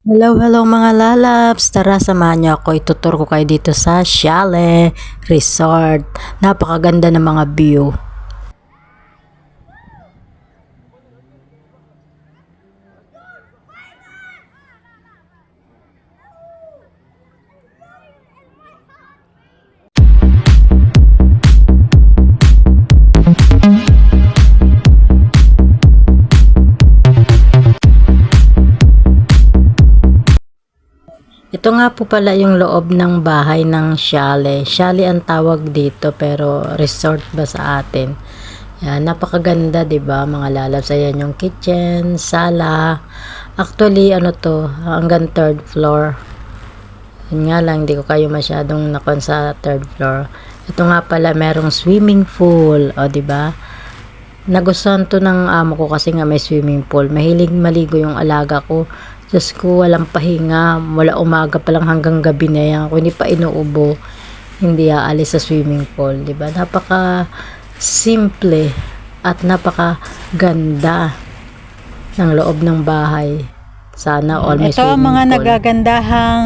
Hello mga lalabs! Tara, samahan niyo ako. Itutur ko kayo dito sa Chalet Resort. Napakaganda ng mga view. Ito nga po pala yung loob ng bahay ng chalet. Chalet ang tawag dito pero resort ba sa atin? Yan, napakaganda 'di ba mga lalabs? Ayan yung kitchen, sala. Actually ano to, hanggang third floor. Yun nga lang, hindi ko kayo masyadong nakon sa third floor. Ito nga pala merong swimming pool, o 'di ba? Nagustuhan to ng amo ko kasi nga may swimming pool. Mahilig maligo yung alaga ko. Diyos ko, walang pahinga. Mula umaga pa lang hanggang gabi na yan. Kung hindi pa inuubo, hindi aalis sa swimming pool. Diba? Napaka simple at napaka ganda ng loob ng bahay. Sana all may Ito swimming ang mga pool. nagagandahang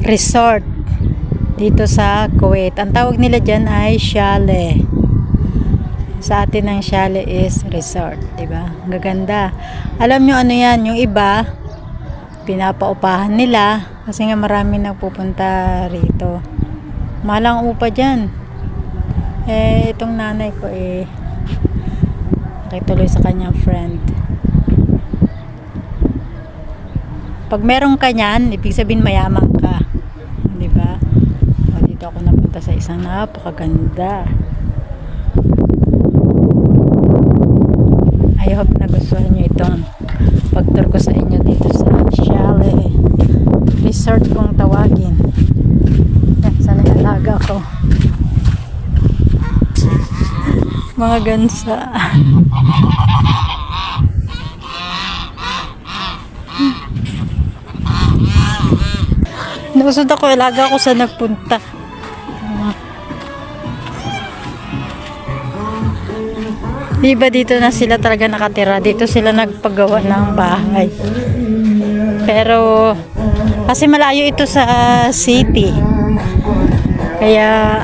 resort dito sa Kuwait. Ang tawag nila dyan ay chalet. Sa atin ang chalet is resort, 'di ba? Ang gaganda. Alam nyo ano 'yan, yung iba pinapaupahan nila kasi nga marami nagpupunta rito. Mahal ang upa dyan. Itong nanay ko nakituloy sa kanyang friend. Pag meron ka niyan, ibig sabihin mayaman ka. 'Di ba? Dito ako napunta sa isang napakaganda. I hope nagustuhan nyo itong pag-tour ko sa inyo dito sa chalet resort kung tawagin. Yan, sana yung alaga ko. Mga gansa. Nausod ako, alaga ko sa nagpunta. Diba dito na sila talaga nakatira? Dito sila nagpagawa ng bahay. Pero kasi malayo ito sa city. Kaya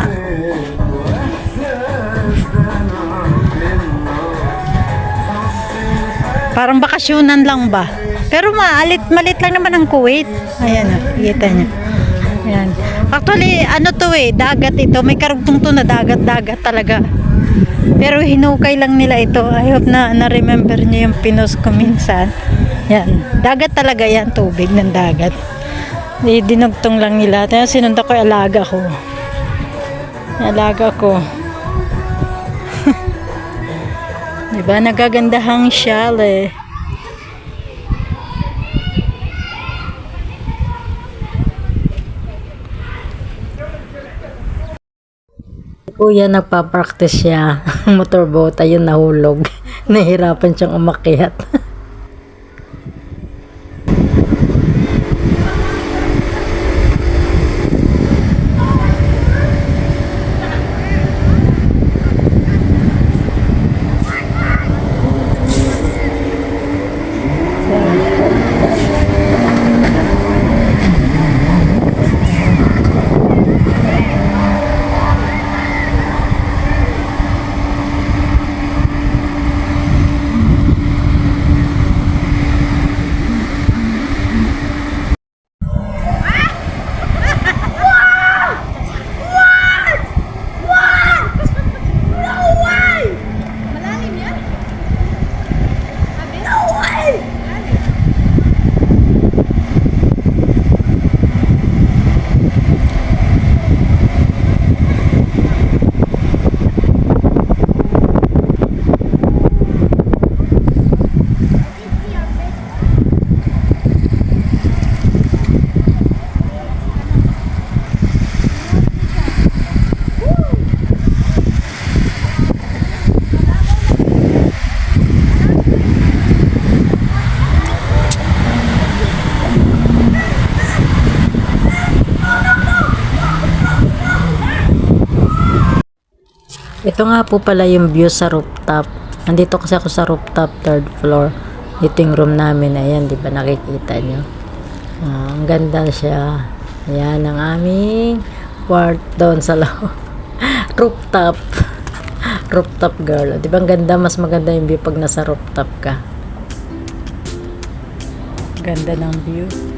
parang bakasyonan lang ba? Pero malit lang naman ang Kuwait. Ayan o, kita nyo. Ayan. Actually, ano to dagat ito. May karugtong to na dagat talaga. Pero hinukay lang nila ito. I hope na-remember nyo yung pinost ko minsan. Yan. Dagat talaga yan. Tubig ng dagat. Dinugtong lang nila. Kaya sinunta ko yung alaga ko. Yung alaga ko. Diba? Nagagandahang chalet. Kuya, nagpa-practice siya. Motorboat, ayun nahulog. Nahirapan siyang umakyat. Ito nga po pala yung view sa rooftop. Nandito kasi ako sa rooftop, third floor. Dito yung room namin. Ayan, di ba nakikita nyo? Ang ganda siya. Ayan ang aming quart doon sa loob. Rooftop. Rooftop girl. Di ba ang ganda? Mas maganda yung view pag nasa rooftop ka. Ganda ng view.